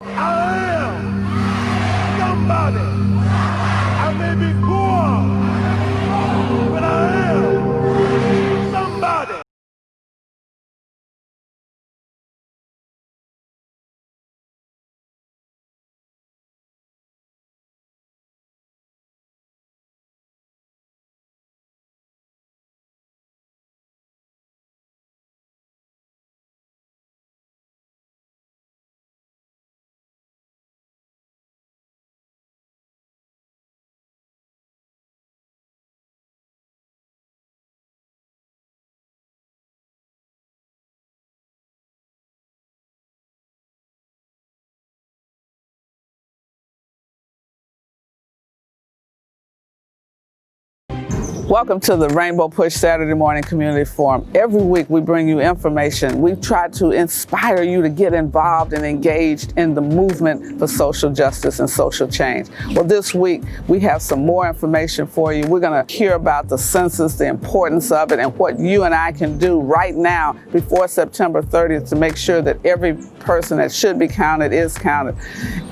I am somebody. I may be poor, but I am somebody. Welcome to the Rainbow Push Saturday Morning Community Forum. Every week we bring you information. We try to inspire you to get involved and engaged in the movement for social justice and social change. Well, this week we have some more information for you. We're going to hear about the census, the importance of it, and what you and I can do right now before September 30th to make sure that every person that should be counted is counted.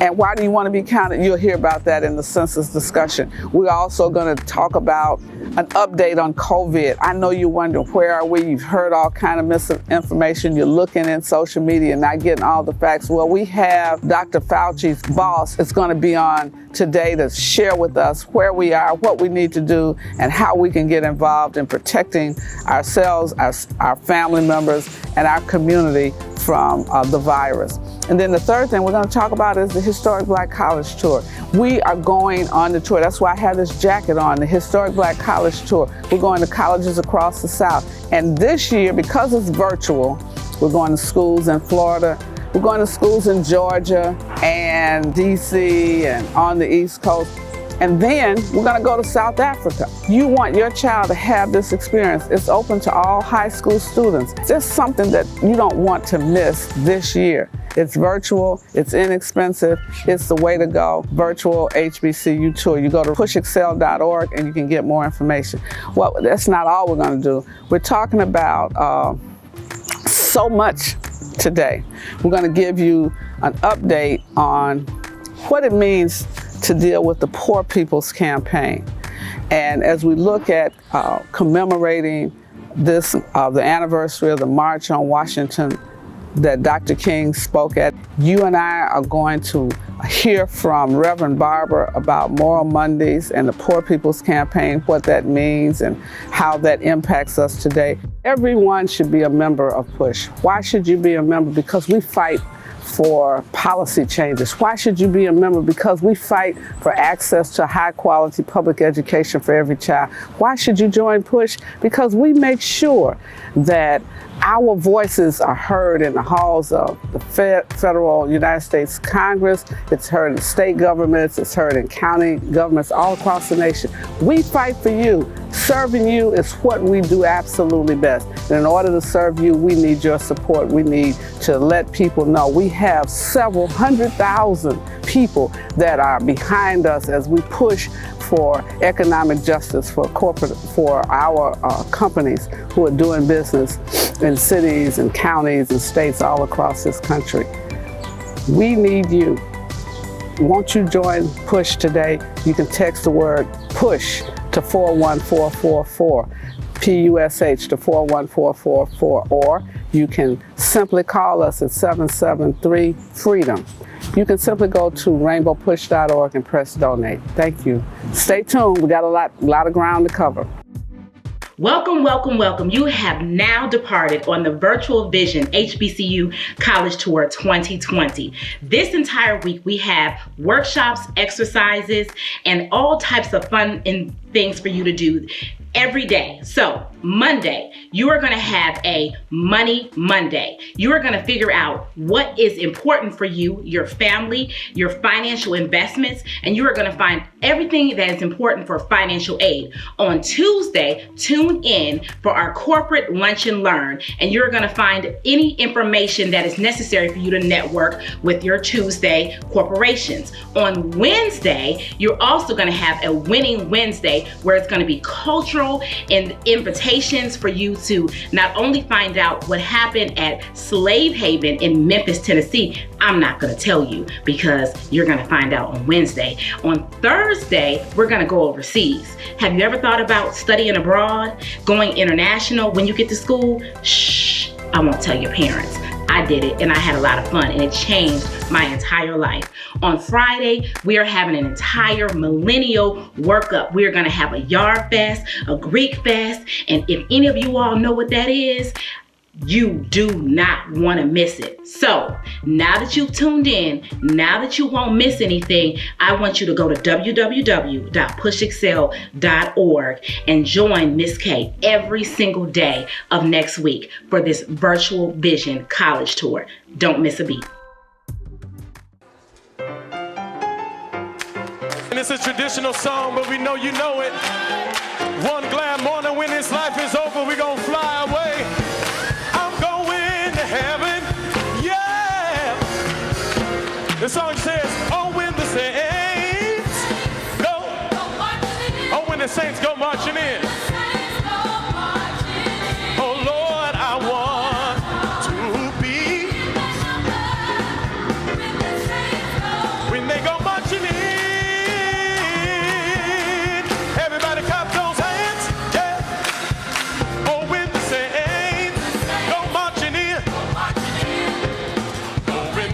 And why do you want to be counted? You'll hear about that in the census discussion. We're also going to talk about an update on COVID. I know you're wondering, where are we? You've heard all kind of misinformation. You're looking in social media and not getting all the facts. Well, we have Dr. Fauci's boss is going to be on today to share with us where we are, what we need to do, and how we can get involved in protecting ourselves, our family members, and our community from the virus. And then the third thing we're going to talk about is the Historic Black College Tour. We are going on the tour. That's why I have this jacket on, the Historic Black College Tour. We're going to colleges across the South. And this year, because it's virtual, we're going to schools in Florida, we're going to schools in Georgia and DC and on the East Coast. And then we're going to go to South Africa. You want your child to have this experience. It's open to all high school students. It's just something that you don't want to miss this year. It's virtual, it's inexpensive, it's the way to go. Virtual HBCU tour. You go to pushexcel.org and you can get more information. Well, that's not all we're going to do. We're talking about so much today. We're going to give you an update on what it means to deal with the Poor People's Campaign. And as we look at commemorating this, the anniversary of the March on Washington that Dr. King spoke at, you and I are going to hear from Reverend Barber about Moral Mondays and the Poor People's Campaign, what that means and how that impacts us today. Everyone should be a member of PUSH. Why should you be a member? Because we fight for policy changes. Why should you be a member? Because we fight for access to high quality public education for every child. Why should you join PUSH? Because we make sure that our voices are heard in the halls of the federal United States Congress. It's heard in state governments. It's heard in county governments all across the nation. We fight for you. Serving you is what we do absolutely best. And in order to serve you, we need your support. We need to let people know we have several 100,000 people that are behind us as we push for economic justice for our companies who are doing business in cities and counties and states all across this country. We need you. Won't you join PUSH today? You can text the word PUSH to 41444, PUSH to 41444, or you can simply call us at 773-FREEDOM. You can simply go to rainbowpush.org and press donate. Thank you. Stay tuned. We got a lot of ground to cover. Welcome, welcome, welcome. You have now departed on the Virtual Vision HBCU College Tour 2020. This entire week we have workshops, exercises, and all types of fun and things for you to do every day. So Monday, you are going to have a Money Monday. You are going to figure out what is important for you, your family, your financial investments, and you are going to find everything that is important for financial aid. On Tuesday, tune in for our corporate lunch and learn, and you're going to find any information that is necessary for you to network with your Tuesday corporations. On Wednesday, you're also going to have a Winning Wednesday Wednesday, where it's going to be cultural and invitations for you to not only find out what happened at Slave Haven in Memphis, Tennessee. I'm not going to tell you because you're going to find out on Wednesday. On Thursday, we're going to go overseas. Have you ever thought about studying abroad, going international when you get to school? Shh, I won't tell your parents. I did it and I had a lot of fun and it changed my entire life. On Friday, we are having an entire millennial workup. We are gonna have a yard fest, a Greek fest, and if any of you all know what that is, you do not want to miss it. So now that you've tuned in, now that you won't miss anything, I want you to go to www.pushexcel.org and join Miss K every single day of next week for this Virtual Vision College Tour. Don't miss a beat. And it's a traditional song, but we know you know it. One glad morning when this life is over, we're gonna fly away. Heaven, yeah. The song says, oh, when the saints go, oh, when the saints go marching in. Oh, Lord, I want to be when they go marching in. Everybody clap those hands, yeah. Oh, when the saints go marching in.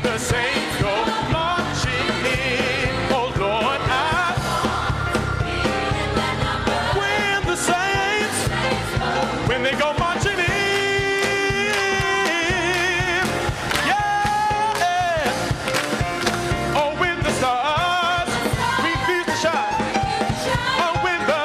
The saints go marching in. Oh Lord, when the saints, when they go marching in, yeah. Oh, when the stars refuse to shine. Oh, when the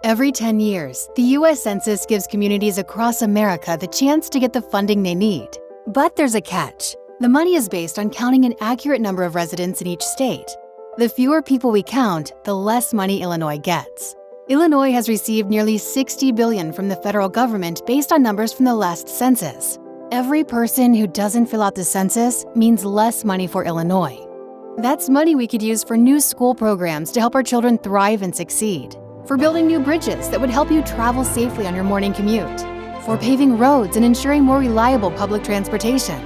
Every 10 years, the U.S. Census gives communities across America the chance to get the funding they need. But there's a catch. The money is based on counting an accurate number of residents in each state. The fewer people we count, the less money Illinois gets. Illinois has received nearly $60 billion from the federal government based on numbers from the last census. Every person who doesn't fill out the census means less money for Illinois. That's money we could use for new school programs to help our children thrive and succeed, for building new bridges that would help you travel safely on your morning commute, for paving roads and ensuring more reliable public transportation,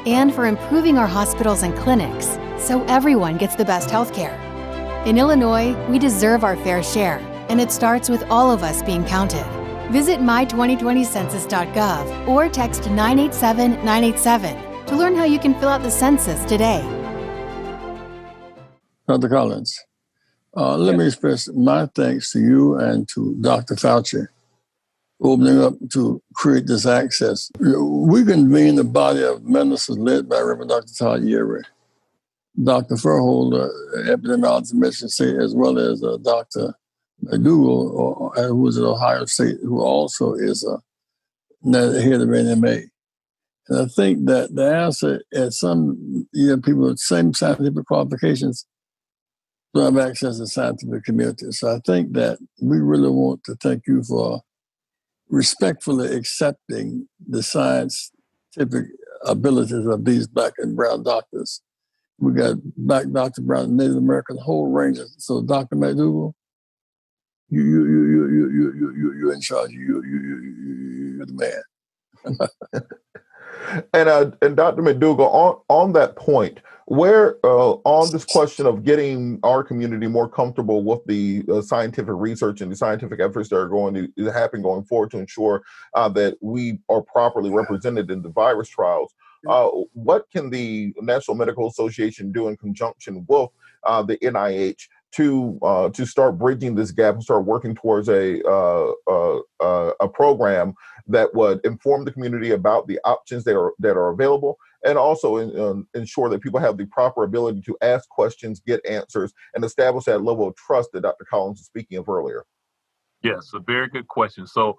and for improving our hospitals and clinics so everyone gets the best health care. In Illinois, we deserve our fair share, and it starts with all of us being counted. Visit my2020census.gov or text 987-987 to learn how you can fill out the census today. Dr. Collins, let me express my thanks to you and to Dr. Fauci for opening up to create this access. We convened a body of ministers led by Reverend Dr. Todd Yeary, Dr. Furhold, epidemiologist, Michigan State, as well as Dr. McDougall, who is at Ohio State, who also is head of NMA. And I think that the answer is some people with same scientific qualifications don't have access to the scientific community. So I think that we really want to thank you for respectfully accepting the scientific abilities of these Black and brown doctors. We got Black Dr. Brown, Native American, whole range. So Dr. McDougall, you're in charge. You're the man. And Dr. McDougall, on that point, where on this question of getting our community more comfortable with the scientific research and the scientific efforts that are going to happen going forward to ensure that we are properly represented in the virus trials, what can the National Medical Association do in conjunction with the NIH to start bridging this gap and start working towards a program that would inform the community about the options that are available, and also ensure that people have the proper ability to ask questions, get answers, and establish that level of trust that Dr. Collins was speaking of earlier? Yes, a very good question. So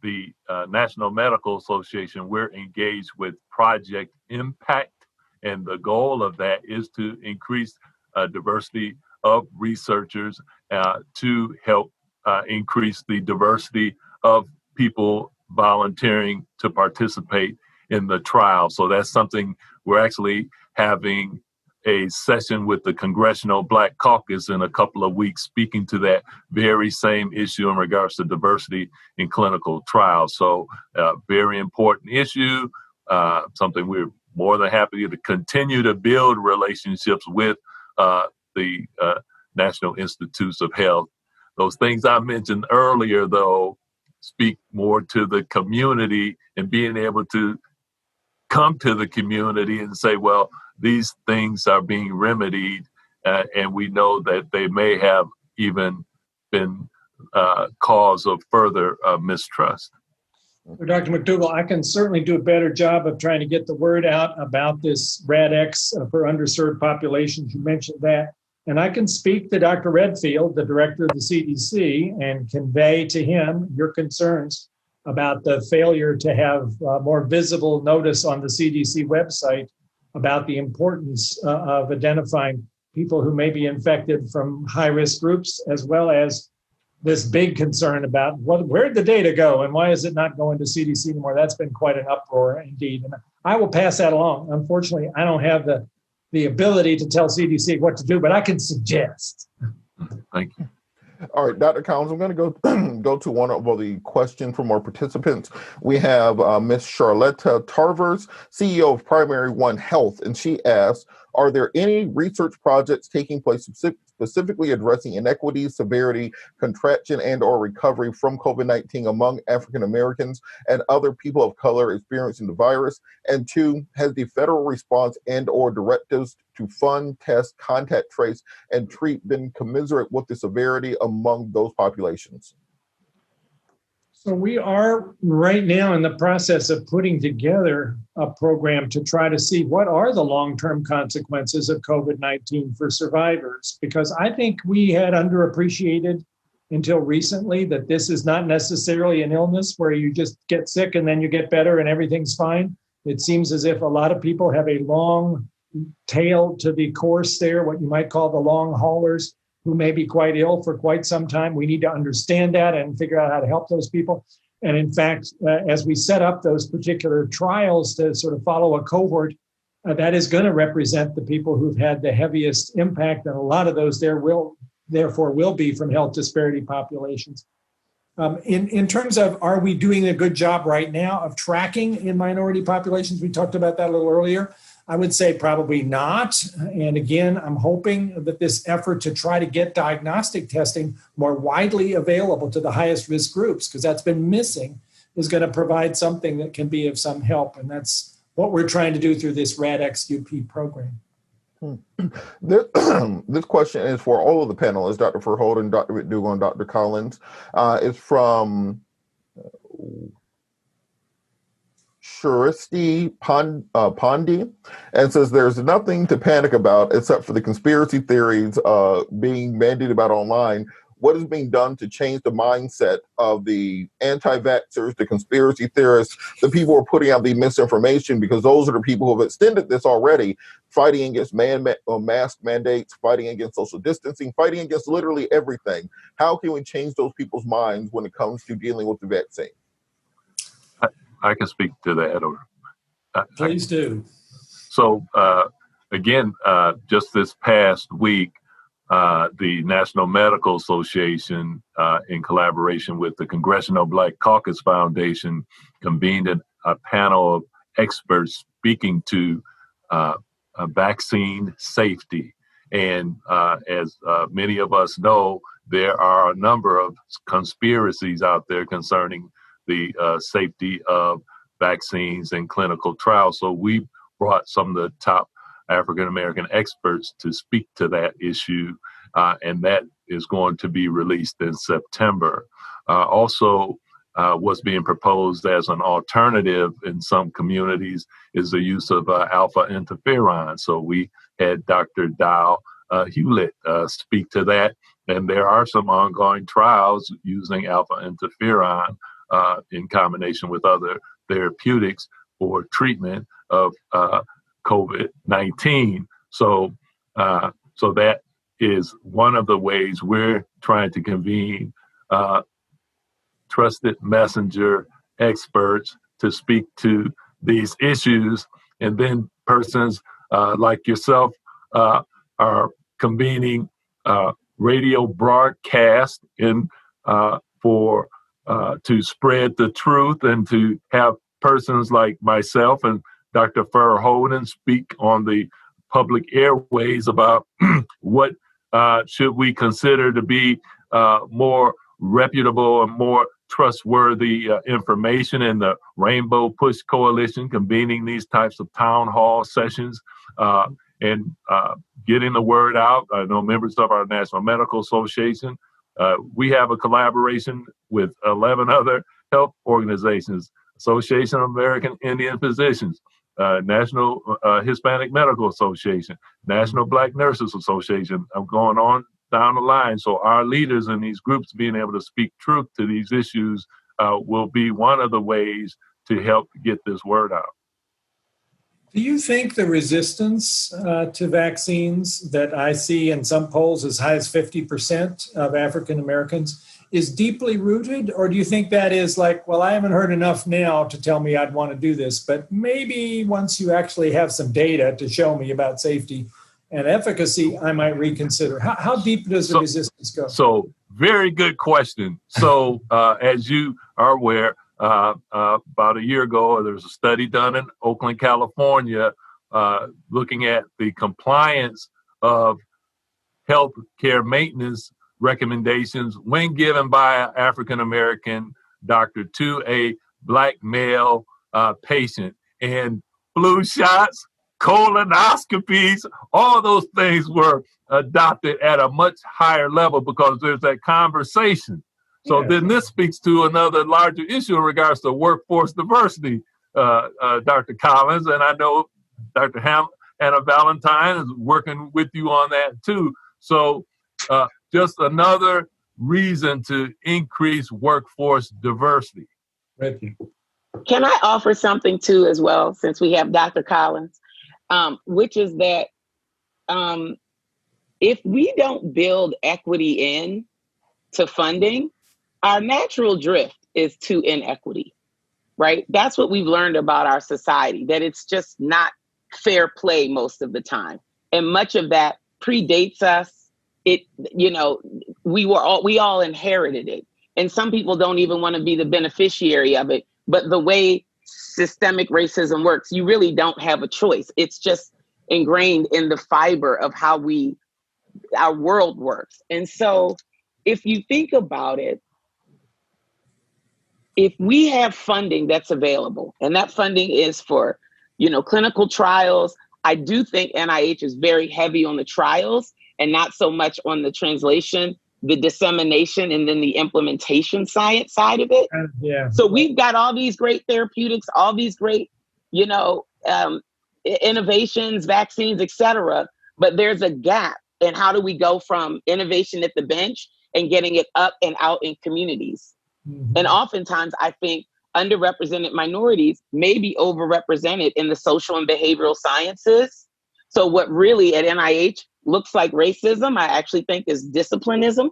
the National Medical Association, we're engaged with Project Impact, and the goal of that is to increase diversity of researchers to help increase the diversity of people volunteering to participate in the trial. So that's something we're actually having a session with the Congressional Black Caucus in a couple of weeks, speaking to that very same issue in regards to diversity in clinical trials. So very important issue, something we're more than happy to continue to build relationships with the National Institutes of Health. Those things I mentioned earlier, though, speak more to the community and being able to come to the community and say, well, these things are being remedied, and we know that they may have even been cause of further mistrust. So Dr. McDougall, I can certainly do a better job of trying to get the word out about this RADx for underserved populations. You mentioned that. And I can speak to Dr. Redfield, the director of the CDC, and convey to him your concerns about the failure to have more visible notice on the CDC website about the importance of identifying people who may be infected from high-risk groups, as well as this big concern about where did the data go and why is it not going to CDC anymore? That's been quite an uproar indeed. And I will pass that along. Unfortunately, I don't have the ability to tell CDC what to do, but I can suggest. Thank you. All right, Dr. Collins, I'm going to go to one of the questions from our participants. We have Ms. Charletta Tarvers, CEO of Primary One Health, and she asks, are there any research projects taking place specifically addressing inequities, severity, contraction, and or recovery from COVID-19 among African Americans and other people of color experiencing the virus? And two, has the federal response and or directives to fund, test, contact trace, and treat been commensurate with the severity among those populations? So we are right now in the process of putting together a program to try to see what are the long-term consequences of COVID-19 for survivors, because I think we had underappreciated until recently that this is not necessarily an illness where you just get sick and then you get better and everything's fine. It seems as if a lot of people have a long tail to the course there, what you might call the long haulers, who may be quite ill for quite some time. We need to understand that and figure out how to help those people. And in fact, as we set up those particular trials to sort of follow a cohort, that is going to represent the people who've had the heaviest impact. And a lot of those there will be from health disparity populations. In terms of, are we doing a good job right now of tracking in minority populations? We talked about that a little earlier. I would say probably not. And again, I'm hoping that this effort to try to get diagnostic testing more widely available to the highest risk groups, because that's been missing, is going to provide something that can be of some help. And that's what we're trying to do through this RADXUP program. This question is for all of the panelists, Dr. Verholden, Dr. McDougall, and Dr. Collins. It's from Shuristi Pandi, and says there's nothing to panic about except for the conspiracy theories being mandated about online. What is being done to change the mindset of the anti-vaxxers, the conspiracy theorists, the people who are putting out the misinformation, because those are the people who have extended this already, fighting against mask mandates, fighting against social distancing, fighting against literally everything. How can we change those people's minds when it comes to dealing with the vaccine? I can speak to that. Please do. So again, just this past week, the National Medical Association, in collaboration with the Congressional Black Caucus Foundation, convened a panel of experts speaking to vaccine safety. And as many of us know, there are a number of conspiracies out there concerning the safety of vaccines and clinical trials. So we brought some of the top African-American experts to speak to that issue, and that is going to be released in September. Also, what's being proposed as an alternative in some communities is the use of alpha interferon. So we had Dr. Dow Hewlett speak to that, and there are some ongoing trials using alpha interferon in combination with other therapeutics for treatment of COVID-19. So that is one of the ways we're trying to convene trusted messenger experts to speak to these issues. And then persons like yourself are convening radio broadcast for to spread the truth, and to have persons like myself and Dr. Verholden speak on the public airways about what should we consider to be more reputable and more trustworthy information, in the Rainbow Push Coalition convening these types of town hall sessions and getting the word out. I know members of our National Medical Association, we have a collaboration with 11 other health organizations, Association of American Indian Physicians, National Hispanic Medical Association, National Black Nurses Association. I'm going on down the line. So our leaders in these groups being able to speak truth to these issues will be one of the ways to help get this word out. Do you think the resistance to vaccines that I see in some polls as high as 50% of African Americans is deeply rooted? Or do you think that is like, well, I haven't heard enough now to tell me I'd want to do this, but maybe once you actually have some data to show me about safety and efficacy, I might reconsider? How deep does the resistance go? So very good question. So as you are aware, about a year ago, there was a study done in Oakland, California, looking at the compliance of health care maintenance recommendations when given by an African-American doctor to a Black male patient. And flu shots, colonoscopies, all those things were adopted at a much higher level because there's that conversation. So then this speaks to another larger issue in regards to workforce diversity, Dr. Collins, and I know Dr. Hannah Valentine is working with you on that too. So just another reason to increase workforce diversity. Thank you. Can I offer something too as well, since we have Dr. Collins, which is that if we don't build equity in to funding, our natural drift is to inequity, right? That's what we've learned about our society, that it's just not fair play most of the time. And much of that predates us. We all inherited it. And some people don't even want to be the beneficiary of it. But the way systemic racism works, you really don't have a choice. It's just ingrained in the fiber of how our world works. And so if you think about it, if we have funding that's available, and that funding is for, clinical trials, I do think NIH is very heavy on the trials and not so much on the translation, the dissemination, and then the implementation science side of it. Yeah. So we've got all these great therapeutics, all these great, innovations, vaccines, et cetera. But there's a gap. And how do we go from innovation at the bench and getting it up and out in communities? Mm-hmm. And oftentimes, I think underrepresented minorities may be overrepresented in the social and behavioral sciences. So what really at NIH looks like racism, I actually think is disciplinism.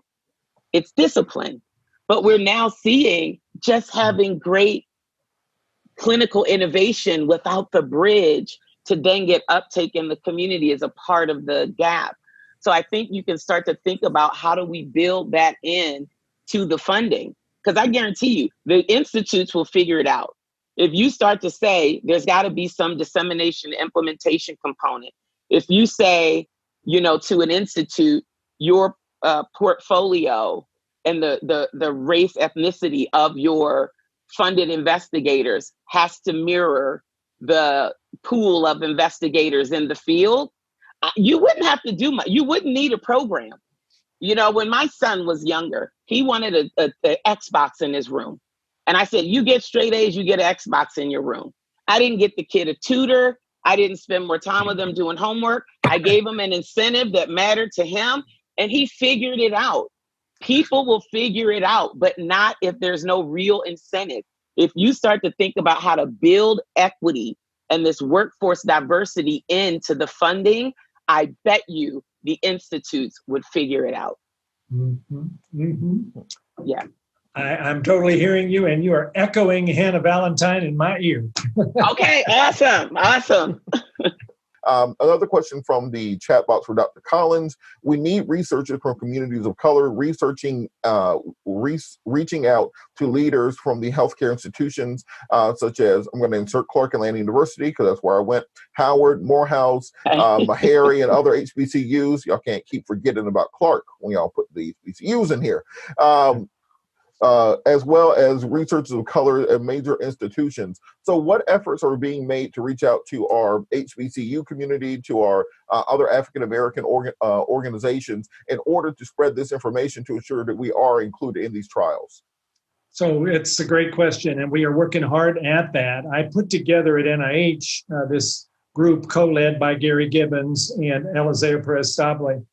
It's discipline. But we're now seeing just having great clinical innovation without the bridge to then get uptake in the community is a part of the gap. So I think you can start to think about how do we build that in to the funding? Because I guarantee you, the institutes will figure it out. If you start to say there's got to be some dissemination implementation component, if you say, to an institute, your portfolio and the race ethnicity of your funded investigators has to mirror the pool of investigators in the field, you wouldn't have to do much. You wouldn't need a program. When my son was younger, he wanted an Xbox in his room. And I said, you get straight A's, you get an Xbox in your room. I didn't get the kid a tutor. I didn't spend more time with him doing homework. I gave him an incentive that mattered to him, and he figured it out. People will figure it out, but not if there's no real incentive. If you start to think about how to build equity and this workforce diversity into the funding, I bet you the institutes would figure it out. Mm-hmm. Mm-hmm. Yeah. I'm totally hearing you, and you are echoing Hannah Valentine in my ear. Okay, awesome. Another question from the chat box for Dr. Collins. We need researchers from communities of color reaching out to leaders from the healthcare institutions, such as, I'm going to insert Clark Atlanta University, because that's where I went, Howard, Morehouse, Harry, and other HBCUs. Y'all can't keep forgetting about Clark when y'all put the HBCUs in here. As well as researchers of color at major institutions. So what efforts are being made to reach out to our HBCU community, to our other African-American organizations in order to spread this information to ensure that we are included in these trials? So it's a great question, and we are working hard at that. I put together at NIH this group co-led by Gary Gibbons and Eliseo Perez-Stable,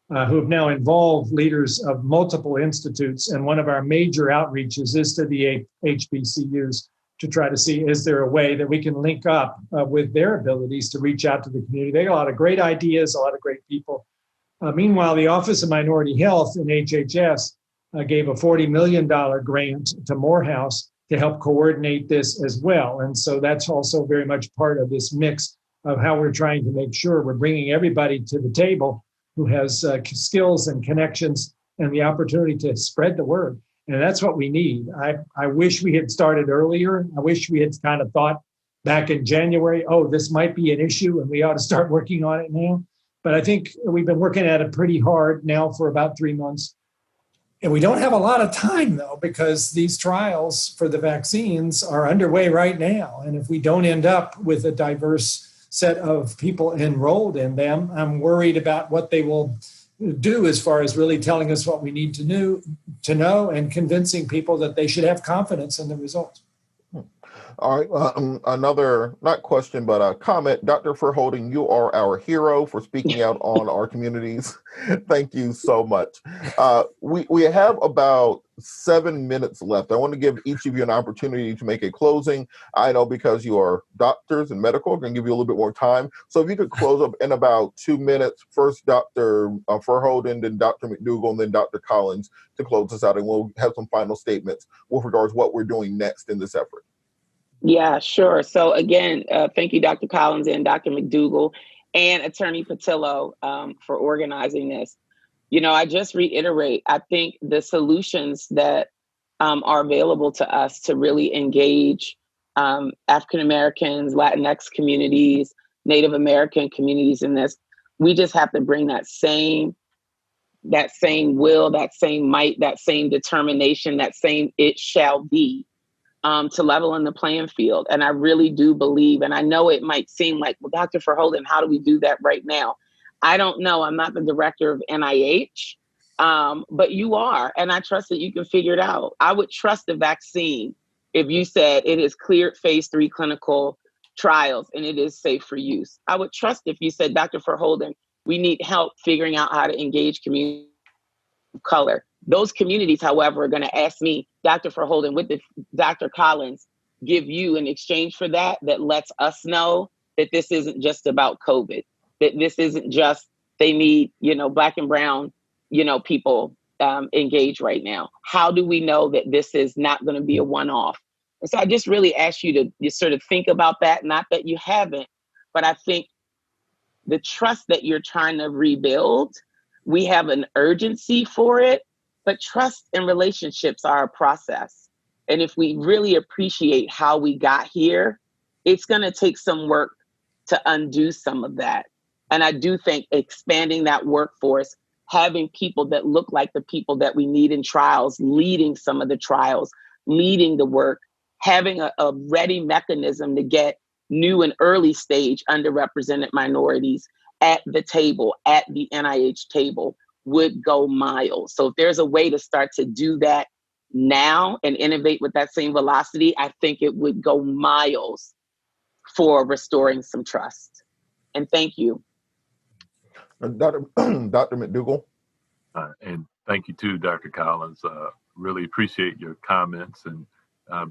who have now involved leaders of multiple institutes. And one of our major outreaches is to the HBCUs to try to see, is there a way that we can link up with their abilities to reach out to the community? They got a lot of great ideas, a lot of great people. Meanwhile, the Office of Minority Health in HHS gave a $40 million grant to Morehouse to help coordinate this as well. And so that's also very much part of this mix of how we're trying to make sure we're bringing everybody to the table who has skills and connections and the opportunity to spread the word. And that's what we need. I wish we had started earlier. I wish we had kind of thought back in January, oh, this might be an issue and we ought to start working on it now. But I think we've been working at it pretty hard now for about 3 months. And we don't have a lot of time, though, because these trials for the vaccines are underway right now. And if we don't end up with a diverse set of people enrolled in them, I'm worried about what they will do as far as really telling us what we need to know and convincing people that they should have confidence in the results. All right, another, not question, but a comment. Dr. Verhoeven, you are our hero for speaking out on our communities. Thank you so much. We have about 7 minutes left. I want to give each of you an opportunity to make a closing. I know because you are doctors and medical, I'm going to give you a little bit more time. So if you could close up in about 2 minutes, first Dr. Verhoeven, then Dr. McDougall, and then Dr. Collins to close us out, and we'll have some final statements with regards to what we're doing next in this effort. Yeah, sure. So again, thank you, Dr. Collins and Dr. McDougall and Attorney Patillo for organizing this. I just reiterate, I think the solutions that are available to us to really engage African Americans, Latinx communities, Native American communities in this. We just have to bring that same will, that same might, that same determination, that same it shall be, to level in the playing field. And I really do believe, and I know it might seem like, well, Dr. Verholden, how do we do that right now? I don't know. I'm not the director of NIH, but you are, and I trust that you can figure it out. I would trust the vaccine if you said it is cleared phase 3 clinical trials and it is safe for use. I would trust if you said, Dr. Verholden, we need help figuring out how to engage community of color. Those communities, however, are going to ask me, Dr. Verholden, what did Dr. Collins give you in exchange for that lets us know that this isn't just about COVID, that this isn't just, they need, Black and brown, people engaged right now. How do we know that this is not going to be a one-off? And so I just really ask you to sort of think about that, not that you haven't, but I think the trust that you're trying to rebuild, we have an urgency for it, but trust and relationships are a process. And if we really appreciate how we got here, it's going to take some work to undo some of that. And I do think expanding that workforce, having people that look like the people that we need in trials, leading some of the trials, leading the work, having a ready mechanism to get new and early stage underrepresented minorities at the table, at the NIH table, would go miles. So if there's a way to start to do that now and innovate with that same velocity, I think it would go miles for restoring some trust. And thank you. Dr. McDougall. And thank you too, Dr. Collins. Really appreciate your comments and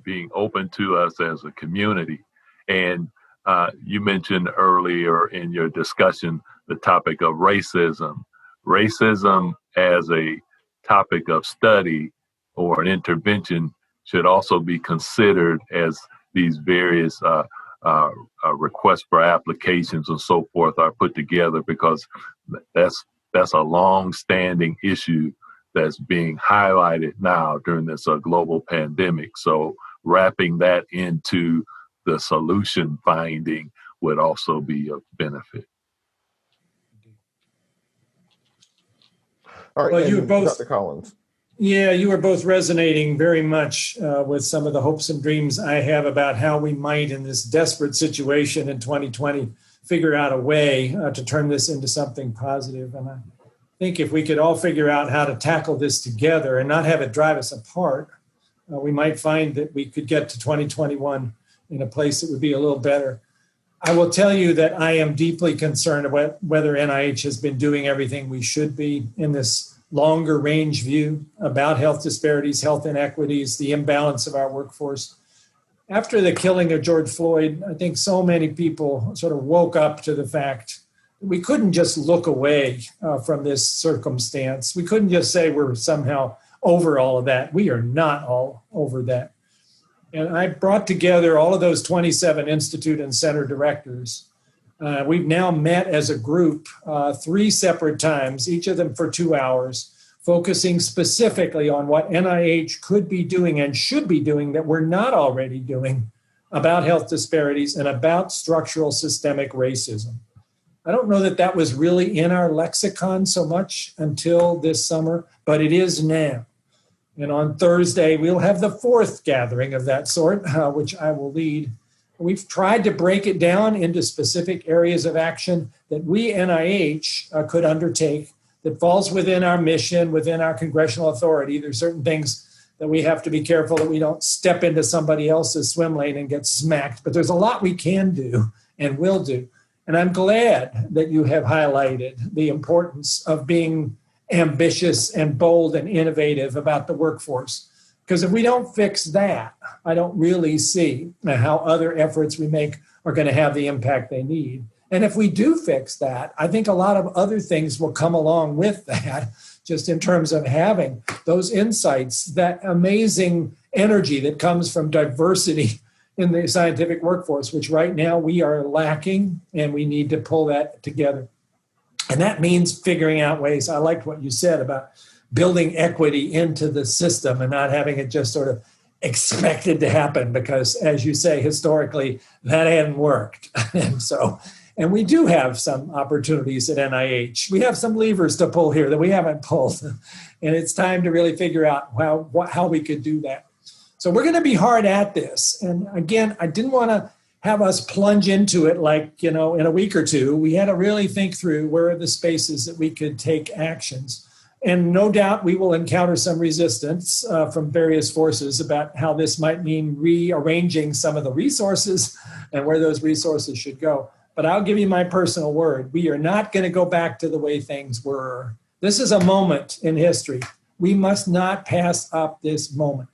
being open to us as a community. And you mentioned earlier in your discussion the topic of racism. Racism as a topic of study or an intervention should also be considered as these various requests for applications and so forth are put together, because that's a long-standing issue that's being highlighted now during this global pandemic. So wrapping that into the solution finding would also be of benefit. All right, well, you were both, Dr. Collins. Yeah, you were both resonating very much with some of the hopes and dreams I have about how we might, in this desperate situation in 2020, figure out a way to turn this into something positive. And I think if we could all figure out how to tackle this together and not have it drive us apart, we might find that we could get to 2021 in a place that would be a little better. I will tell you that I am deeply concerned about whether NIH has been doing everything we should be in this longer range view about health disparities, health inequities, the imbalance of our workforce. After the killing of George Floyd, I think so many people sort of woke up to the fact that we couldn't just look away from this circumstance. We couldn't just say we're somehow over all of that. We are not all over that. And I brought together all of those 27 institute and center directors. We've now met as a group 3 separate times, each of them for 2 hours, focusing specifically on what NIH could be doing and should be doing that we're not already doing about health disparities and about structural systemic racism. I don't know that that was really in our lexicon so much until this summer, but it is now. And on Thursday, we'll have the 4th gathering of that sort, which I will lead. We've tried to break it down into specific areas of action that we, NIH, could undertake that falls within our mission, within our congressional authority. There's certain things that we have to be careful that we don't step into somebody else's swim lane and get smacked. But there's a lot we can do and will do. And I'm glad that you have highlighted the importance of being ambitious and bold and innovative about the workforce. Because if we don't fix that, I don't really see how other efforts we make are going to have the impact they need. And if we do fix that, I think a lot of other things will come along with that, just in terms of having those insights, that amazing energy that comes from diversity in the scientific workforce, which right now we are lacking, and we need to pull that together. And that means figuring out ways. I liked what you said about building equity into the system and not having it just sort of expected to happen because, as you say, historically, that hadn't worked. And we do have some opportunities at NIH. We have some levers to pull here that we haven't pulled. And it's time to really figure out how we could do that. So we're going to be hard at this. And again, I didn't want to have us plunge into it like, in a week or two. We had to really think through where are the spaces that we could take actions. And no doubt we will encounter some resistance from various forces about how this might mean rearranging some of the resources and where those resources should go. But I'll give you my personal word. We are not going to go back to the way things were. This is a moment in history. We must not pass up this moment.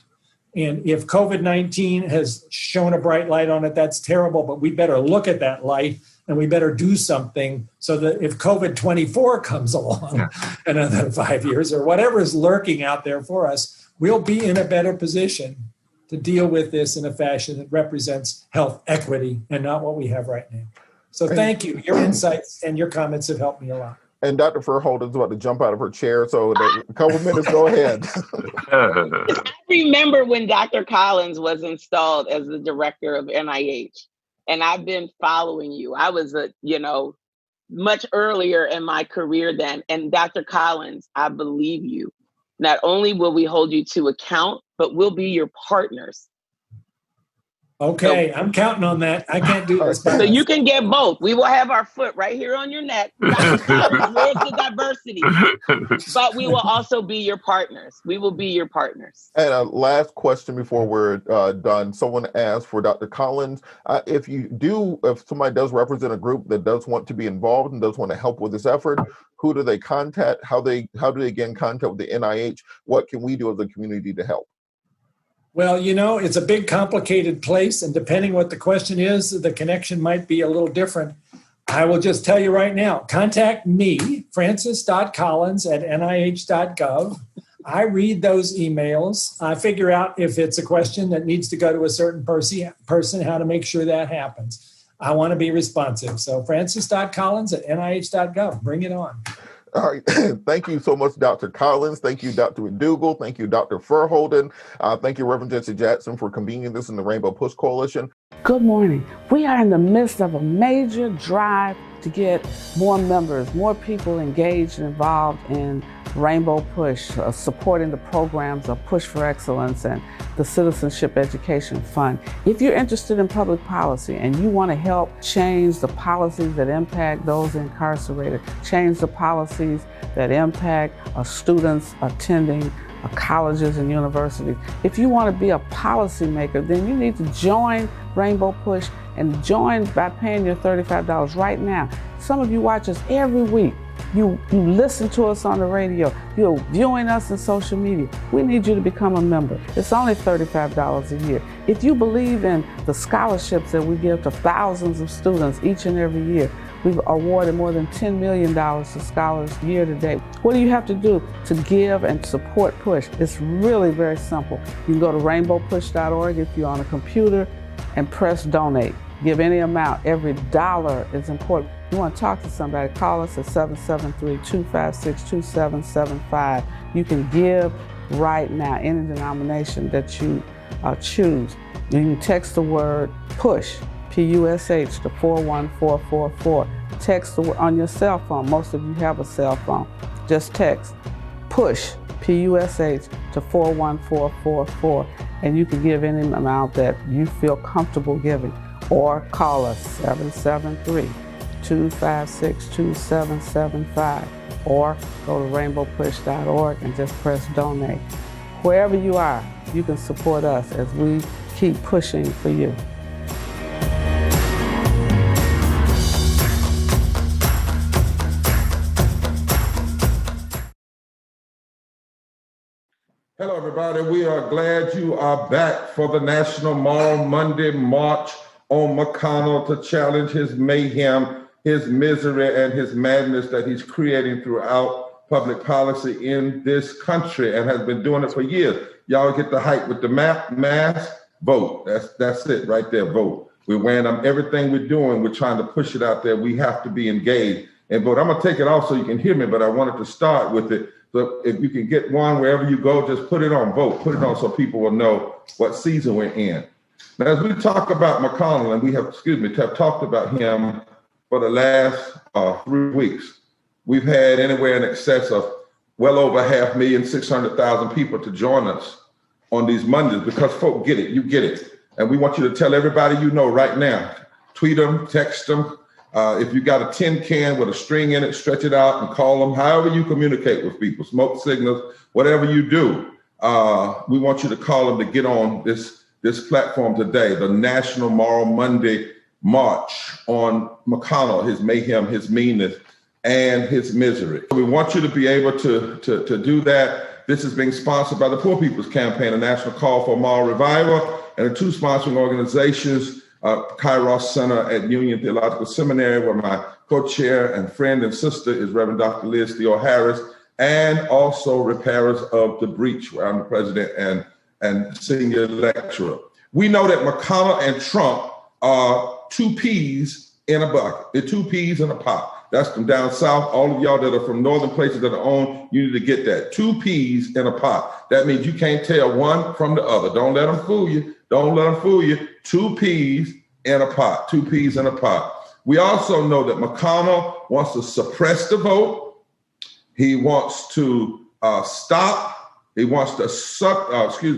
And if COVID-19 has shown a bright light on it, that's terrible, but we better look at that light and we better do something so that if COVID-24 comes along in another 5 years or whatever is lurking out there for us, we'll be in a better position to deal with this in a fashion that represents health equity and not what we have right now. So thank you. Your insights and your comments have helped me a lot. And Dr. Verholden's about to jump out of her chair, so a couple minutes, go ahead. I remember when Dr. Collins was installed as the director of NIH, and I've been following you. I was, much earlier in my career then. And Dr. Collins, I believe you. Not only will we hold you to account, but we'll be your partners. Okay, I'm counting on that. I can't do this. So you can get both. We will have our foot right here on your neck. Where's the diversity? But we will also be your partners. We will be your partners. And a last question before we're done. Someone asked for Dr. Collins, if somebody does represent a group that does want to be involved and does want to help with this effort, who do they contact? How do they get in contact with the NIH? What can we do as a community to help? Well, it's a big, complicated place, and depending what the question is, the connection might be a little different. I will just tell you right now, contact me, francis.collins@nih.gov. I read those emails. I figure out if it's a question that needs to go to a certain person, how to make sure that happens. I want to be responsive. So francis.collins@nih.gov. Bring it on. All right. Thank you so much, Dr. Collins. Thank you, Dr. McDougall. Thank you, Dr. Verholden. Thank you, Reverend Jesse Jackson, for convening this in the Rainbow Push Coalition. Good morning. We are in the midst of a major drive to get more members, more people engaged and involved in Rainbow Push, supporting the programs of Push for Excellence and the Citizenship Education Fund. If you're interested in public policy and you want to help change the policies that impact those incarcerated, change the policies that impact students attending colleges and universities, if you want to be a policymaker, then you need to join Rainbow Push and join by paying your $35 right now. Some of you watch us every week. You listen to us on the radio. You're viewing us in social media. We need you to become a member. It's only $35 a year. If you believe in the scholarships that we give to thousands of students each and every year, we've awarded more than $10 million to scholars year to date. What do you have to do to give and support Push? It's really very simple. You can go to rainbowpush.org if you're on a computer and press donate. Give any amount. Every dollar is important. You want to talk to somebody, call us at 773-256-2775. You can give right now, any denomination that you choose. You can text the word PUSH, P-U-S-H, to 41444. Text on your cell phone. Most of you have a cell phone. Just text PUSH, P-U-S-H, to 41444. And you can give any amount that you feel comfortable giving. Or call us 773-256-2775, or go to rainbowpush.org and just press donate. Wherever you are, you can support us as we keep pushing for you. Hello, everybody. We are glad you are back for the National Mall Monday March on McConnell to challenge his mayhem, his misery, and his madness that he's creating throughout public policy in this country and has been doing it for years. Y'all get the hype with the mask, vote. That's it right there, vote. We're wearing them, everything we're doing, we're trying to push it out there. We have to be engaged and vote. I'm gonna take it off so you can hear me, but I wanted to start with it So if you can get one wherever you go, just put it on, vote, put it on so people will know what season we're in. Now, as we talk about McConnell, and we have talked about him for the last 3 weeks, we've had anywhere in excess of well over 5,600,000 people to join us on these Mondays because folk get it, you get it. And we want you to tell everybody you know right now, tweet them, text them. If you got a tin can with a string in it, stretch it out and call them, however you communicate with people, smoke signals, whatever you do. We want you to call them to get on this platform today, the National Moral Monday March on McConnell, his mayhem, his meanness, and his misery. We want you to be able to do that. This is being sponsored by the Poor People's Campaign, a national call for moral revival, and the two sponsoring organizations, Kairos Center at Union Theological Seminary, where my co-chair and friend and sister is Reverend Dr. Liz Theo Harris, and also Repairers of the Breach, where I'm the president and senior lecturer. We know that McConnell and Trump are two peas in a bucket. They're two peas in a pot. That's from down south. All of y'all that are from northern places that are on, you need to get that. Two peas in a pot. That means you can't tell one from the other. Don't let them fool you. Don't let them fool you. Two peas in a pot. Two peas in a pot. We also know that McConnell wants to suppress the vote. He wants to stop. He wants to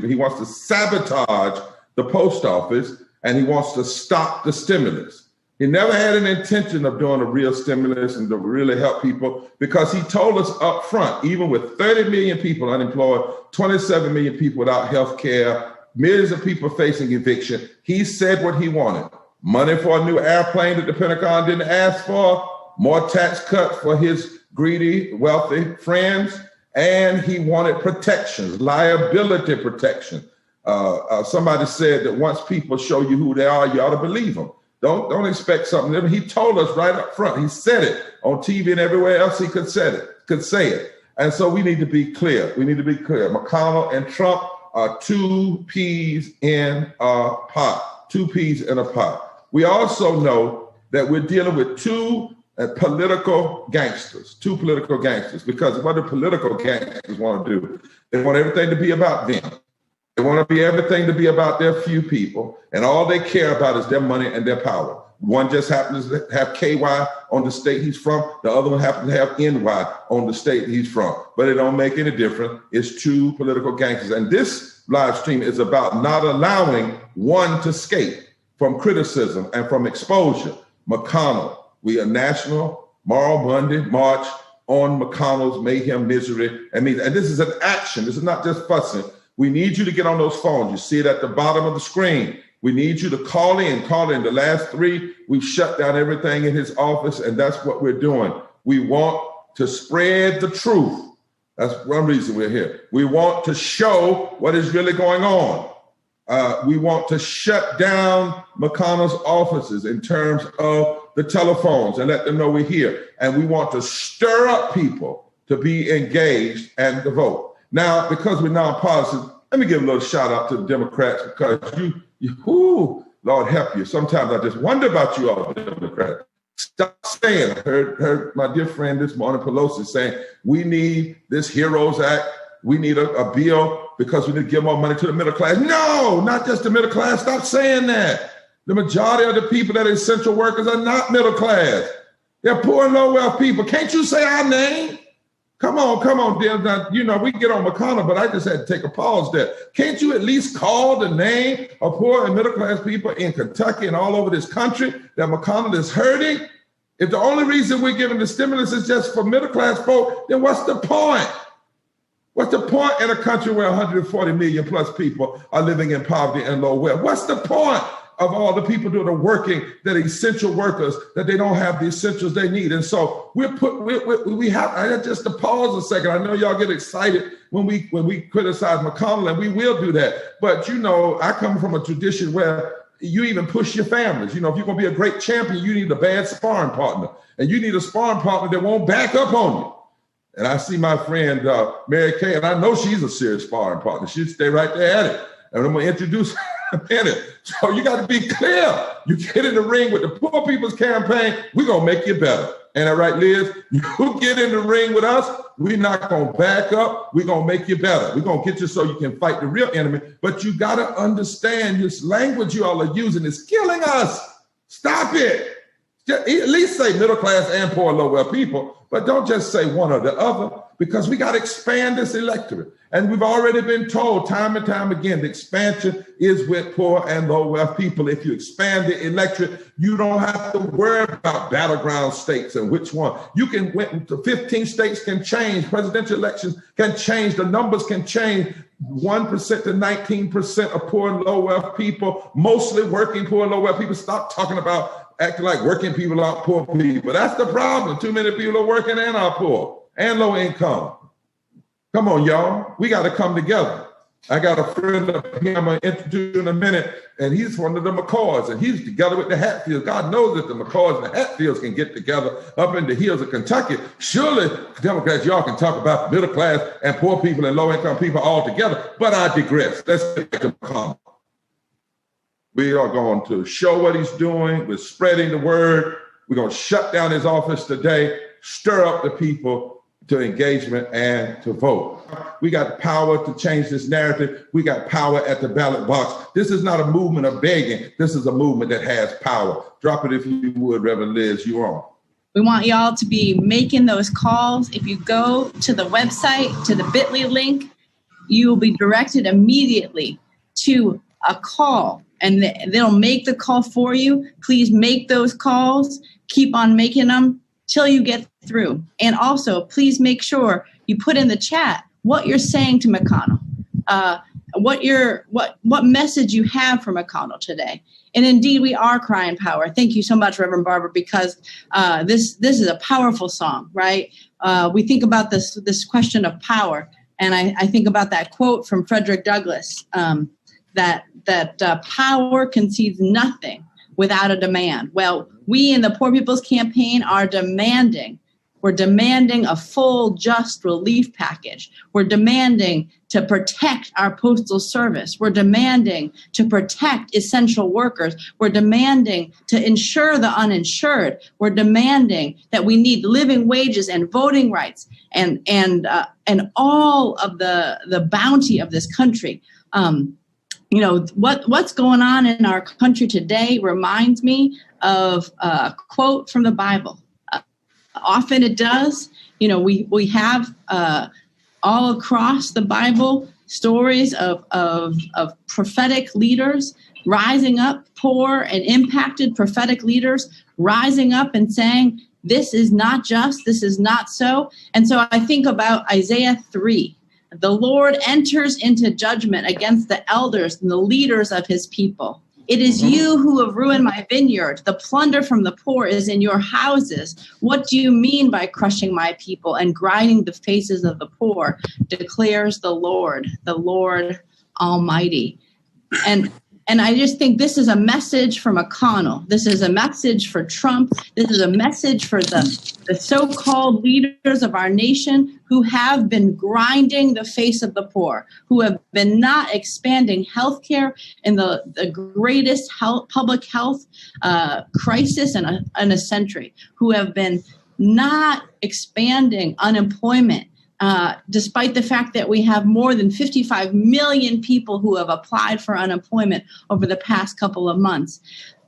he wants to sabotage the post office, and he wants to stop the stimulus. He never had an intention of doing a real stimulus and to really help people, because he told us up front, even with 30 million people unemployed, 27 million people without health care, millions of people facing eviction, he said what he wanted. Money for a new airplane that the Pentagon didn't ask for, more tax cuts for his greedy, wealthy friends, and he wanted protections, liability protection. Somebody said that once people show you who they are, you ought to believe them. Don't expect something different. He told us right up front. He said it on TV and everywhere else he could say it. And so we need to be clear. We need to be clear. McConnell and Trump are two peas in a pot. Two peas in a pot. We also know that we're dealing with two political gangsters, because what do political gangsters want to do? They want everything to be about them. They want to be everything to be about their few people, and all they care about is their money and their power. One just happens to have KY on the state he's from. The other one happens to have NY on the state he's from. But it don't make any difference. It's two political gangsters. And this live stream is about not allowing one to escape from criticism and from exposure. McConnell, we are National Moral Monday March on McConnell's mayhem, misery, and means. And this is an action. This is not just fussing. We need you to get on those phones. You see it at the bottom of the screen. We need you to call in. The last 3, we've shut down everything in his office, and that's what we're doing. We want to spread the truth. That's one reason we're here. We want to show what is really going on. We want to shut down McConnell's offices in terms of the telephones and let them know we're here. And we want to stir up people to be engaged and to vote. Now, because we're nonpartisan, let me give a little shout out to the Democrats, because Lord help you. Sometimes I just wonder about you all, Democrats. Stop saying, I heard my dear friend this morning, Pelosi, saying, we need this HEROES Act. We need a bill because we need to give more money to the middle class. No, not just the middle class. Stop saying that. The majority of the people that are essential workers are not middle class. They're poor and low wealth people. Can't you say our name? Come on, dear. Now, we get on McConnell, but I just had to take a pause there. Can't you at least call the name of poor and middle class people in Kentucky and all over this country that McConnell is hurting? If the only reason we're giving the stimulus is just for middle class folk, then what's the point? What's the point in a country where 140 million plus people are living in poverty and low wealth? What's the point of all the people that are working, that are essential workers, that they don't have the essentials they need? And so we have, I just to pause a second. I know y'all get excited when we criticize McConnell, and we will do that. But I come from a tradition where you even push your families. If you're gonna be a great champion, you need a bad sparring partner, and you need a sparring partner that won't back up on you. And I see my friend Mary Kay, and I know she's a serious sparring partner. She'll stay right there at it. And I'm gonna introduce her in a minute. So you got to be clear. You get in the ring with the Poor People's Campaign, we're gonna make you better. Ain't that right, Liz? You get in the ring with us, we're not going to back up. We're going to make you better. We're going to get you so you can fight the real enemy. But you got to understand this language you all are using is killing us. Stop it. At least say middle class and poor and low-wealth people, but don't just say one or the other, because we got to expand this electorate. And we've already been told time and time again, the expansion is with poor and low-wealth people. If you expand the electorate, you don't have to worry about battleground states and which one. You can went to 15 states can change, presidential elections can change, the numbers can change. 1% to 19% of poor and low-wealth people, mostly working poor and low-wealth people. Stop talking about acting like working people are poor people. That's the problem. Too many people are working and are poor and low income. Come on, y'all. We got to come together. I got a friend of him I'm going to introduce in a minute, and he's one of the McCoys, and he's together with the Hatfields. God knows that the McCoys and the Hatfields can get together up in the hills of Kentucky. Surely, Democrats, y'all can talk about the middle class and poor people and low-income people all together, but I digress. Let's get to McConnell. We are going to show what he's doing. We're spreading the word. We're going to shut down his office today, stir up the people to engagement and to vote. We got power to change this narrative. We got power at the ballot box. This is not a movement of begging. This is a movement that has power. Drop it if you would, Reverend Liz, you on. We want y'all to be making those calls. If you go to the website, to the bit.ly link, you will be directed immediately to a call, and they'll make the call for you. Please make those calls. Keep on making them till you get through. And also, please make sure you put in the chat what you're saying to McConnell, what message you have for McConnell today. And indeed, we are crying power. Thank you so much, Reverend Barber, because this is a powerful song, right? We think about this question of power, and I think about that quote from Frederick Douglass, that power concedes nothing without a demand. Well, we in the Poor People's Campaign are demanding. We're demanding a full, just relief package. We're demanding to protect our postal service. We're demanding to protect essential workers. We're demanding to insure the uninsured. We're demanding that we need living wages and voting rights and all of the bounty of this country. You know, what's going on in our country today reminds me of a quote from the Bible. Often it does. You know, we have all across the Bible stories of prophetic leaders rising up, poor and impacted prophetic leaders rising up and saying, this is not just, this is not so. And so I think about Isaiah 3. The Lord enters into judgment against the elders and the leaders of his people. It is you who have ruined my vineyard. The plunder from the poor is in your houses. What do you mean by crushing my people and grinding the faces of the poor, declares the Lord Almighty. And I just think this is a message for McConnell. This is a message for Trump. This is a message for the so-called leaders of our nation who have been grinding the face of the poor, who have been not expanding healthcare in the greatest public health crisis in a century, who have been not expanding unemployment. Despite the fact that we have more than 55 million people who have applied for unemployment over the past couple of months,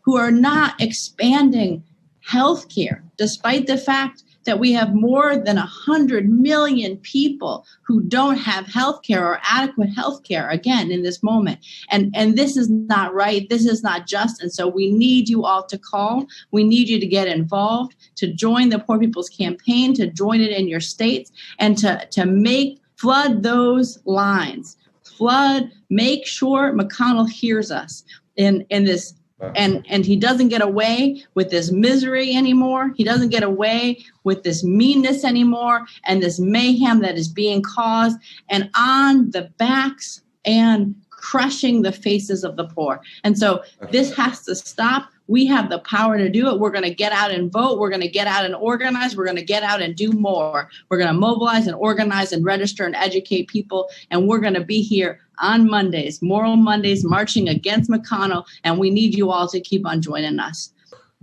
who are not expanding healthcare, despite the fact that we have more than 100 million people who don't have healthcare or adequate healthcare, again, in this moment. And this is not right. This is not just. And so we need you all to call. We need you to get involved, to join the Poor People's Campaign, to join it in your states, and to flood those lines. Make sure McConnell hears us in this. And he doesn't get away with this misery anymore. He doesn't get away with this meanness anymore and this mayhem that is being caused and on the backs and crushing the faces of the poor. And so this has to stop. We have the power to do it. We're going to get out and vote. We're going to get out and organize. We're going to get out and do more. We're going to mobilize and organize and register and educate people. And we're going to be here on Mondays, Moral Mondays, marching against McConnell. And we need you all to keep on joining us.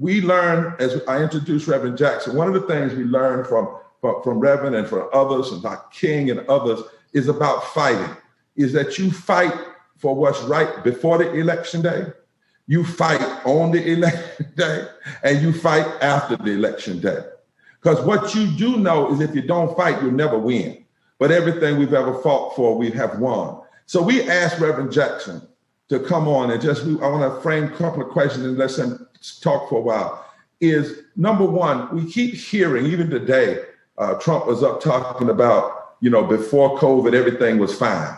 we learn, as I introduced Reverend Jackson, one of the things we learned from Reverend and from others, and Dr. King and others, is about fighting, is that you fight for what's right before the election day, you fight on the election day, and you fight after the election day. Because what you do know is if you don't fight, you'll never win. But everything we've ever fought for, we have won. So we asked Reverend Jackson to come on and I want to frame a couple of questions and let him talk for a while. Is number one, we keep hearing, even today, Trump was up talking about, before COVID, everything was fine.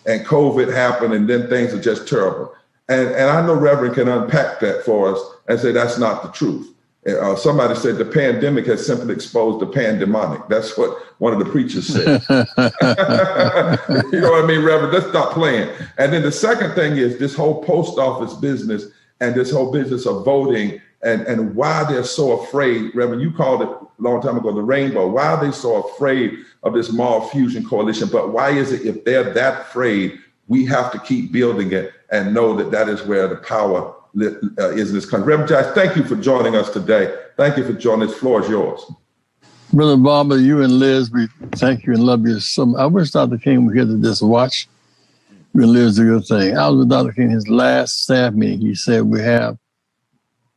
And COVID happened and then things are just terrible. And I know Reverend can unpack that for us and say that's not the truth. Somebody said the pandemic has simply exposed the pandemonic. That's what one of the preachers said. You know what I mean, Reverend? Let's stop playing. And then the second thing is this whole post office business and this whole business of voting and why they're so afraid. Reverend, you called it a long time ago the rainbow. Why are they so afraid of this moral fusion coalition? But why is it if they're that afraid, we have to keep building it and know that that is where the power is in this country. Reverend Jackson, thank you for joining us today. Thank you for joining. This floor is yours. Brother Barber, you and Liz, we thank you and love you so much. I wish Dr. King were here to just watch you and Liz do your thing. I was with Dr. King, his last staff meeting. He said we have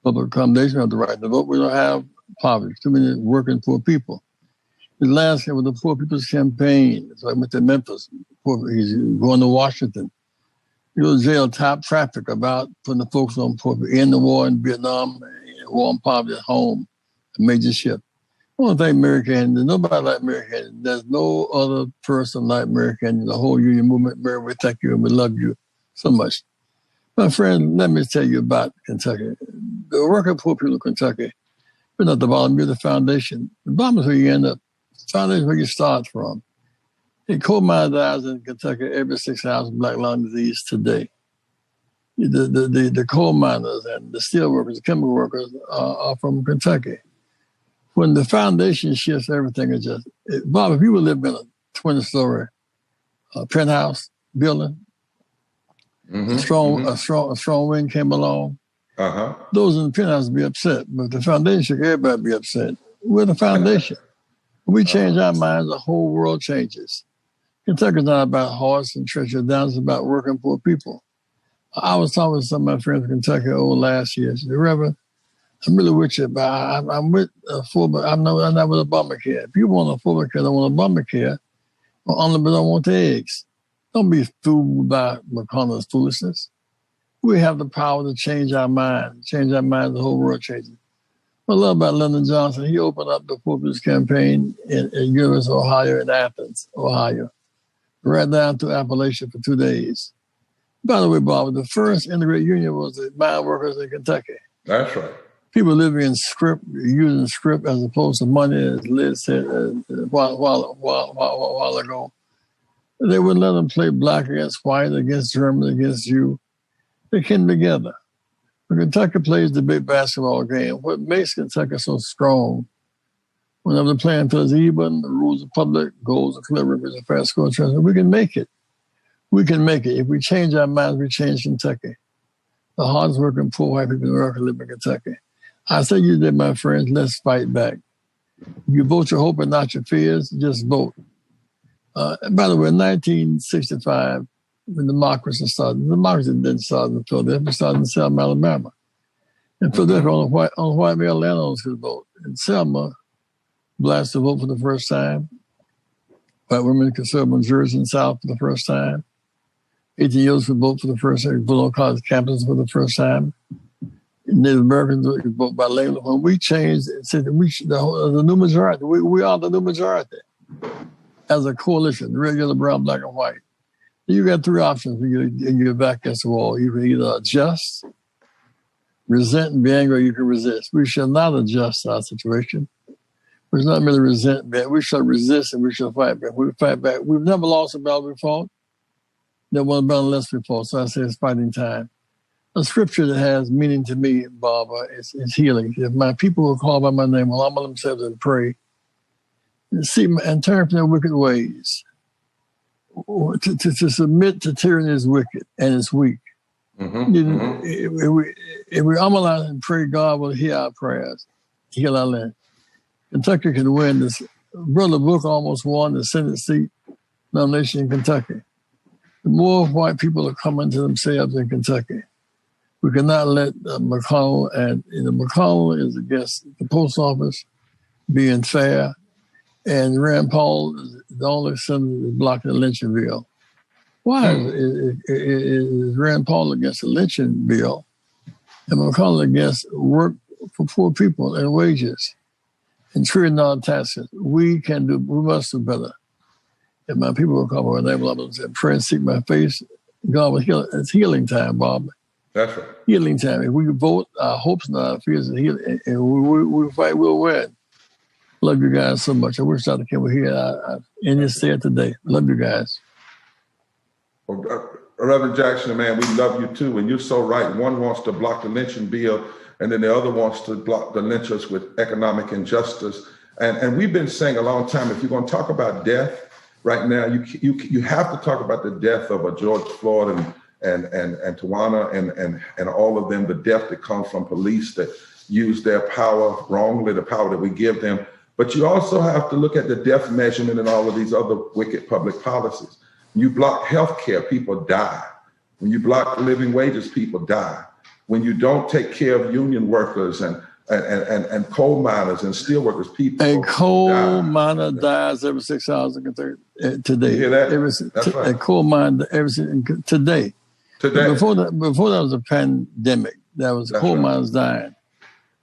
public accommodation, we have the right to vote. We don't have poverty. Too many working poor people. His last year was the Poor People's Campaign. So I went to Memphis. He's going to Washington. He was jail top traffic about putting the focus on poor people in the war in Vietnam, war on poverty at home, a major shift. I want to thank Mary Kay. There's nobody like Mary Kay. There's no other person like Mary Kay in the whole union movement. Mary, we thank you and we love you so much. My friend, let me tell you about Kentucky. The working poor people of Kentucky, we're not the bottom, you're the foundation. The bottom is where you end up. The foundation is where you start from. The coal mine dies in Kentucky every 6 hours of black lung disease today. The coal miners and the steel workers, the chemical workers are from Kentucky. When the foundation shifts, everything is just. Bob, if you would live in a 20-story penthouse building, a strong wind came along, those in the penthouse would be upset. But the foundation, everybody would be upset. We're the foundation. When we change our minds, the whole world changes. Kentucky's not about horse and treasure down, it's about working poor people. I was talking to some of my friends in Kentucky last year. I said, Reverend, I'm really with you, but I'm with I'm not with Obamacare. If you want Obamacare, don't want Obamacare, only but don't want the eggs. Don't be fooled by McConnell's foolishness. We have the power to change our minds. The whole world changes. What I love about Lyndon Johnson, he opened up the Poor People's Campaign in University of Ohio in Athens, Ohio, right down to Appalachia for 2 days. By the way, Bob, the first integrated union was the mine workers in Kentucky. That's right. People living in script, using script as opposed to money, as Liz said a while ago. They wouldn't let them play black against white, against German, against Jew. They came together. When Kentucky plays the big basketball game, what makes Kentucky so strong, whenever the playing field is even, the rules are public, goals are clear, rivers are fast score, we can make it. We can make it. If we change our minds, we change Kentucky. The hardest working poor white people in America live in Kentucky. I say you did, my friends, let's fight back. You vote your hope and not your fears, just vote. By the way, in 1965, when democracy didn't start in Philadelphia, it started in Selma, Alabama. In Philadelphia, only white male landowners could vote. In Selma, blacks could vote for the first time. White women could serve on juries in the South for the first time. 18-year-olds could vote for the first time, vote on college campuses for the first time. Native Americans could vote by language. When we changed, the new majority, we are the new majority. As a coalition, red, yellow, brown, black, and white. You got three options when you're back against the wall. You can either adjust, resent, and be angry, or you can resist. We shall not adjust our situation. We shall not merely resent, we shall resist and we shall fight back. We fight back. We've never lost a battle we fought. Never won a battle unless we fought. So I say it's fighting time. A scripture that has meaning to me, Barbara, is healing. If my people will call by my name, will humble themselves and pray, and turn from their wicked ways. To submit to tyranny is wicked and it's weak. if we humble and pray, God will hear our prayers, heal our land. Kentucky can win this. Brother Booker almost won the Senate seat nomination in Kentucky. The more white people are coming to themselves in Kentucky. We cannot let McConnell, and McConnell is against the post office being fair, and Rand Paul is the only senator blocking the lynching bill. Why is Rand Paul against the lynching bill and McConnell against work for poor people and wages and treating non-taxes? We must do better. If my people will come over, they will say, pray and seek my face, God will heal. It's healing time, Bob. That's right. Healing time. If we vote, our hopes and our fears are healing, and we fight, we'll win. Love you guys so much. I wish Dr. King were here. In this day today. Love you guys. Well, Reverend Jackson, man, we love you too. And you're so right. One wants to block the lynching bill, and then the other wants to block the lynchers with economic injustice. And we've been saying a long time, if you're going to talk about death right now, you have to talk about the death of a George Floyd and Tawana and all of them, the death that comes from police that use their power wrongly, the power that we give them. But you also have to look at the death measurement and all of these other wicked public policies. When you block healthcare, people die. When you block living wages, people die. When you don't take care of union workers and coal miners and steel workers, people A coal miner dies every 6 hours today. You hear that? That's right. A coal miner today. Today. Before that was a pandemic. That was coal miners dying.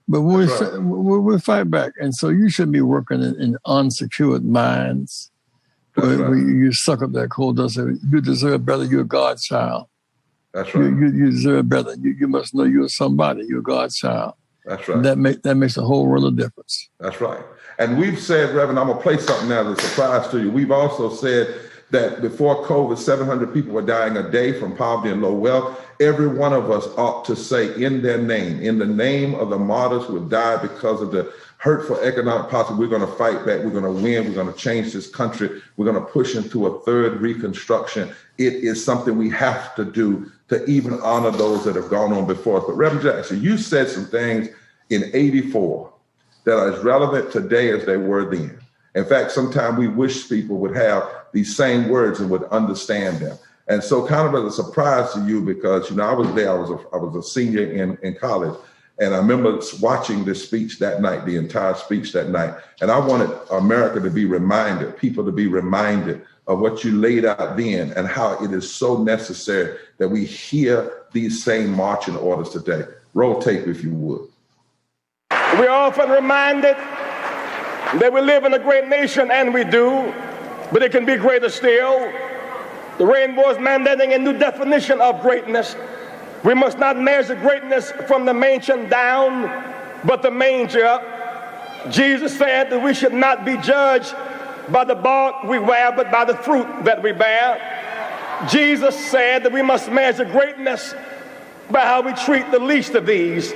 But we fight back. And so you shouldn't be working in unsecured mines where you suck up that coal dust. You deserve better. You're God's child. That's right. You deserve better. You must know you're somebody. You're God's child. That's right. And that makes a whole world of difference. That's right. And we've said, Reverend, I'm going to play something now that's a surprise to you. We've also said that before COVID, 700 people were dying a day from poverty and low wealth. Every one of us ought to say in their name, in the name of the martyrs who have died because of the hurtful economic policy, we're going to fight back. We're going to win. We're going to change this country. We're going to push into a third reconstruction. It is something we have to do to even honor those that have gone on before us. But Reverend Jackson, you said some things in '84 that are as relevant today as they were then. In fact, sometimes we wish people would have these same words and would understand them. And so kind of as a surprise to you, because, I was there, I was a senior in college. And I remember watching this speech that night, the entire speech that night. And I wanted America to be reminded, people to be reminded of what you laid out then and how it is so necessary that we hear these same marching orders today. Roll tape, if you would. We're often reminded that we live in a great nation, and we do, but it can be greater still. The rainbow is mandating a new definition of greatness. We must not measure greatness from the mansion down, but the manger up. Jesus said that we should not be judged by the bark we wear, but by the fruit that we bear. Jesus said that we must measure greatness by how we treat the least of these.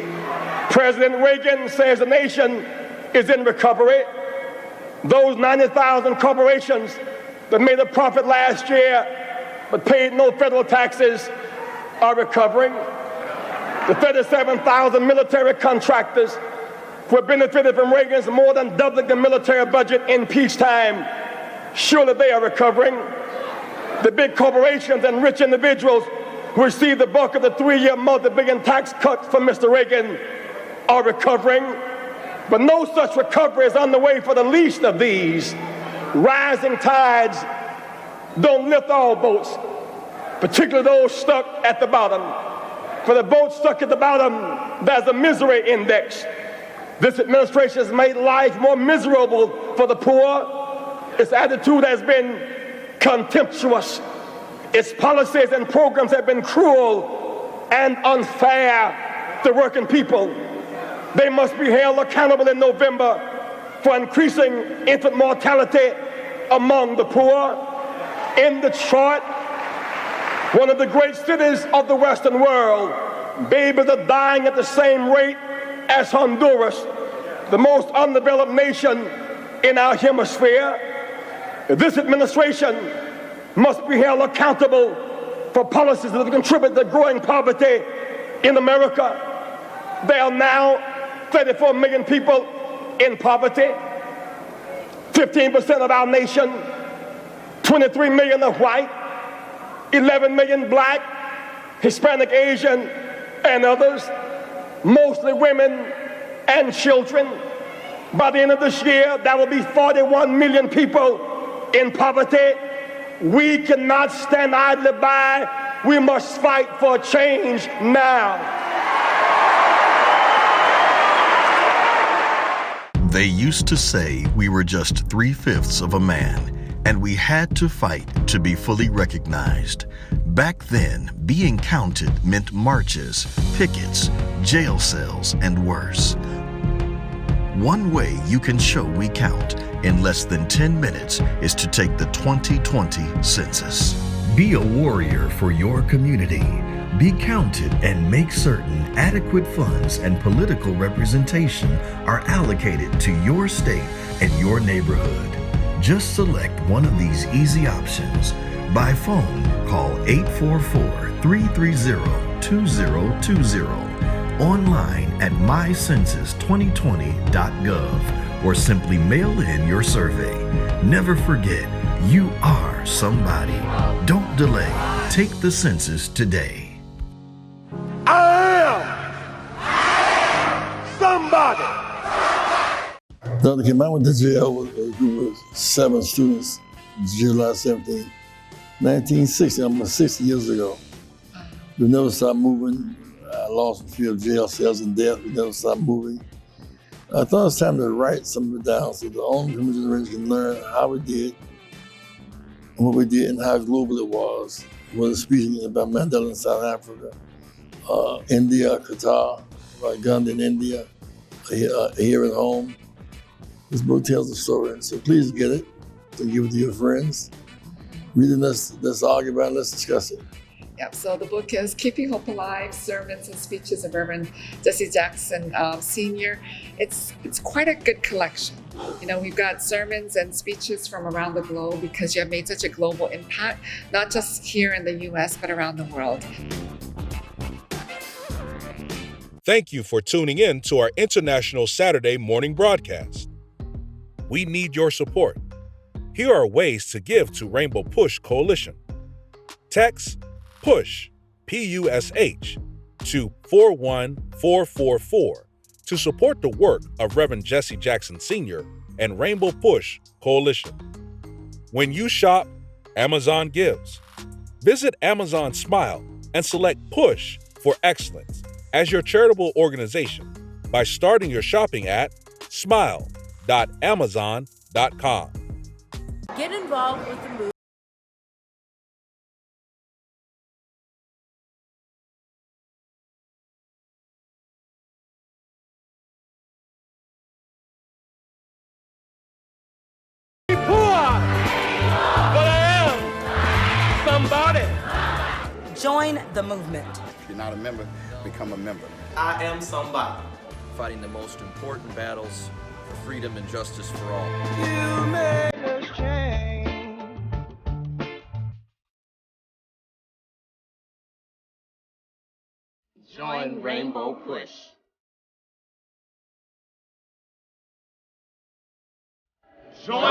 President Reagan says the nation is in recovery. Those 90,000 corporations that made a profit last year but paid no federal taxes are recovering. The 37,000 military contractors who have benefited from Reagan's more than doubling the military budget in peacetime, surely they are recovering. The big corporations and rich individuals who received the bulk of the 3-year multi-billion tax cuts from Mr. Reagan are recovering. But no such recovery is on the way for the least of these. Rising tides don't lift all boats, particularly those stuck at the bottom. For the boats stuck at the bottom, there's a misery index. This administration has made life more miserable for the poor. Its attitude has been contemptuous. Its policies and programs have been cruel and unfair to working people. They must be held accountable in November for increasing infant mortality among the poor. In Detroit, one of the great cities of the Western world, babies are dying at the same rate as Honduras, the most undeveloped nation in our hemisphere. This administration must be held accountable for policies that contribute to growing poverty in America. There are now 34 million people in poverty, 15% of our nation, 23 million are white, 11 million black, Hispanic, Asian, and others, mostly women and children. By the end of this year, there will be 41 million people in poverty. We cannot stand idly by. We must fight for change now. They used to say we were just 3/5 of a man, and we had to fight to be fully recognized. Back then, being counted meant marches, pickets, jail cells, and worse. One way you can show we count in less than 10 minutes is to take the 2020 census. Be a warrior for your community. Be counted and make certain adequate funds and political representation are allocated to your state and your neighborhood. Just select one of these easy options. By phone, call 844-330-2020. Online at mycensus2020.gov or simply mail in your survey. Never forget, you are somebody. Don't delay. Take the census today. I am somebody. Dr. Kim, I went to jail with a group of 7 students, July 17, 1960, almost 60 years ago. We never stopped moving. I lost a few of jail cells and death. We never stopped moving. I thought it was time to write some of it down so the older generation can learn how we did and what we did and how global it was. Whether speaking about Mandela in South Africa, India, Qatar, Gandhi in India, here at home. This book tells the story, so please get it, so give it to your friends. Read it, let's argue about it, let's discuss it. Yep, so the book is Keeping Hope Alive, Sermons and Speeches of Reverend Jesse Jackson Sr. It's quite a good collection. You know, we've got sermons and speeches from around the globe because you have made such a global impact, not just here in the US, but around the world. Thank you for tuning in to our International Saturday morning broadcast. We need your support. Here are ways to give to Rainbow Push Coalition. Text PUSH, P-U-S-H, to 41444 to support the work of Reverend Jesse Jackson Sr. and Rainbow Push Coalition. When you shop, Amazon gives. Visit Amazon Smile and select PUSH for Excellence as your charitable organization by starting your shopping at smile.amazon.com. Get involved with the movement. Join the movement. If you're not a member, become a member. I am somebody. Fighting the most important battles for freedom and justice for all. You made us change. Join Rainbow Push. Join